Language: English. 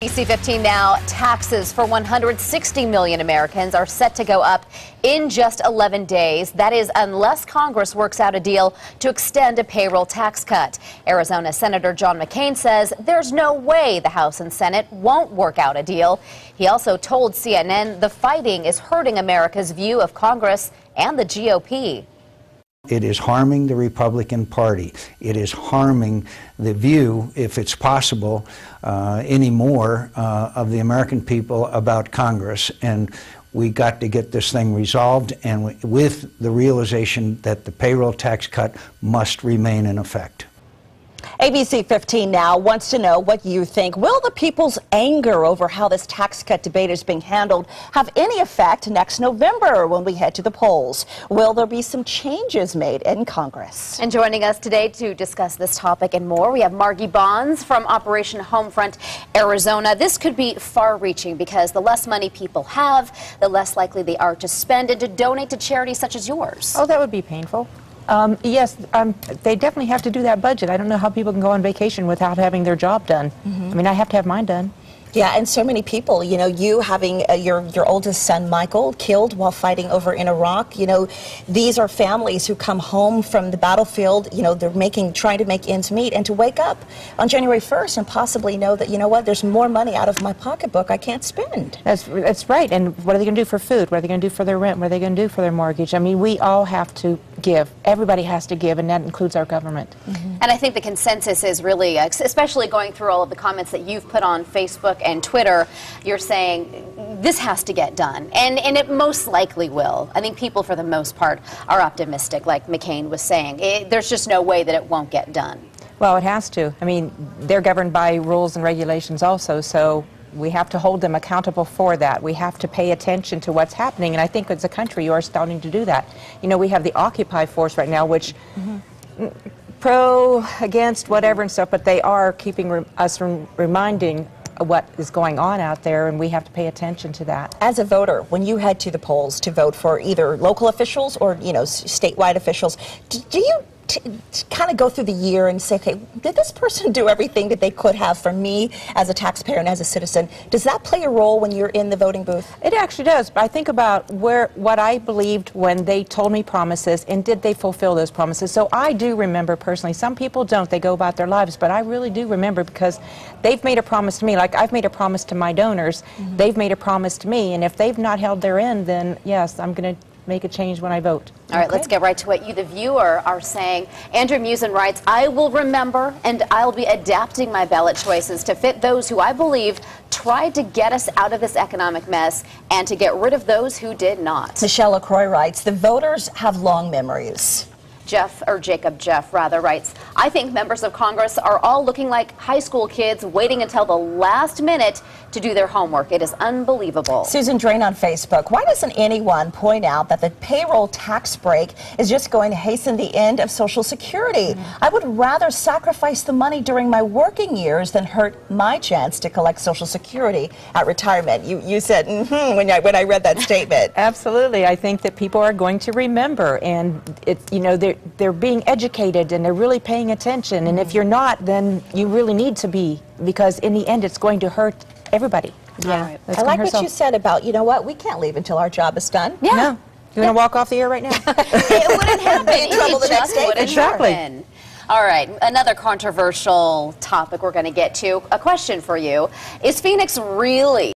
ABC 15 now. Taxes for 160 million Americans are set to go up in just 11 days. That is, unless Congress works out a deal to extend a payroll tax cut. Arizona Senator John McCain says there's no way the House and Senate won't work out a deal. He also told CNN the fighting is hurting America's view of Congress and the GOP. It is harming the Republican Party. It is harming the view, if it's possible, anymore of the American people about Congress. And we got to get this thing resolved, and with the realization that the payroll tax cut must remain in effect. ABC 15 now wants to know what you think. Will the people's anger over how this tax cut debate is being handled have any effect next November when we head to the polls? Will there be some changes made in Congress? And joining us today to discuss this topic and more, we have Margie Bonds from Operation Homefront, Arizona. This could be far-reaching because the less money people have, the less likely they are to spend and to donate to charities such as yours. Oh, that would be painful. Yes, they definitely have to do that budget. I don't know how people can go on vacation without having their job done. I mean, I have to have mine done. Yeah, and so many people, you know, you having your oldest son, Michael, killed while fighting over in Iraq. You know, these are families who come home from the battlefield, you know, they're trying to make ends meet, and to wake up on January 1st and possibly know that, you know what, there's more money out of my pocketbook I can't spend. That's right. And what are they going to do for food? What are they going to do for their rent? What are they going to do for their mortgage? I mean, we all have to give. Everybody has to give, and that includes our government. And I think the consensus is really, especially going through all of the comments that you've put on Facebook and Twitter, you're saying this has to get done, and it most likely will. I think people, for the most part, are optimistic, like McCain was saying. There's just no way that it won't get done. Well, it has to. I mean, they're governed by rules and regulations also, so we have to hold them accountable for that. We have to pay attention to what's happening, and I think as a country you are starting to do that. You know, we have the Occupy force right now, which pro, against, whatever and stuff, but they are keeping us from reminding what is going on out there, and we have to pay attention to that. As a voter, when you head to the polls to vote for either local officials or, you know, statewide officials, do you kind of go through the year and say, okay, did this person do everything that they could have for me as a taxpayer and as a citizen? Does that play a role when you're in the voting booth? It actually does, but I think about what I believed when they told me promises, and did they fulfill those promises? So I do remember personally. Some people don't, they go about their lives, but I really do remember because they've made a promise to me, like I've made a promise to my donors, they've made a promise to me, and if they've not held their end, then yes, I'm going to make a change when I vote. All right, let's get right to what you, the viewer, are saying. Andrew Musin writes, I will remember and I'll be adapting my ballot choices to fit those who I believe tried to get us out of this economic mess and to get rid of those who did not. Michelle LaCroix writes, the voters have long memories. Jacob Jeff writes, I think members of Congress are all looking like high school kids waiting until the last minute to do their homework. It is unbelievable. Susan Drain on Facebook, why doesn't anyone point out that the payroll tax break is just going to hasten the end of Social Security? I would rather sacrifice the money during my working years than hurt my chance to collect Social Security at retirement. You said, when I read that statement. Absolutely. I think that people are going to remember, and it's, you know, they're being educated and they're really paying attention, and if you're not, then you really need to be, because in the end it's going to hurt everybody. Yeah. I like what you said about, you know what, we can't leave until our job is done. Yeah. No. You want to walk off the air right now? It wouldn't happen in trouble the next day. Exactly. All right, another controversial topic we're going to get to. A question for you. Is Phoenix really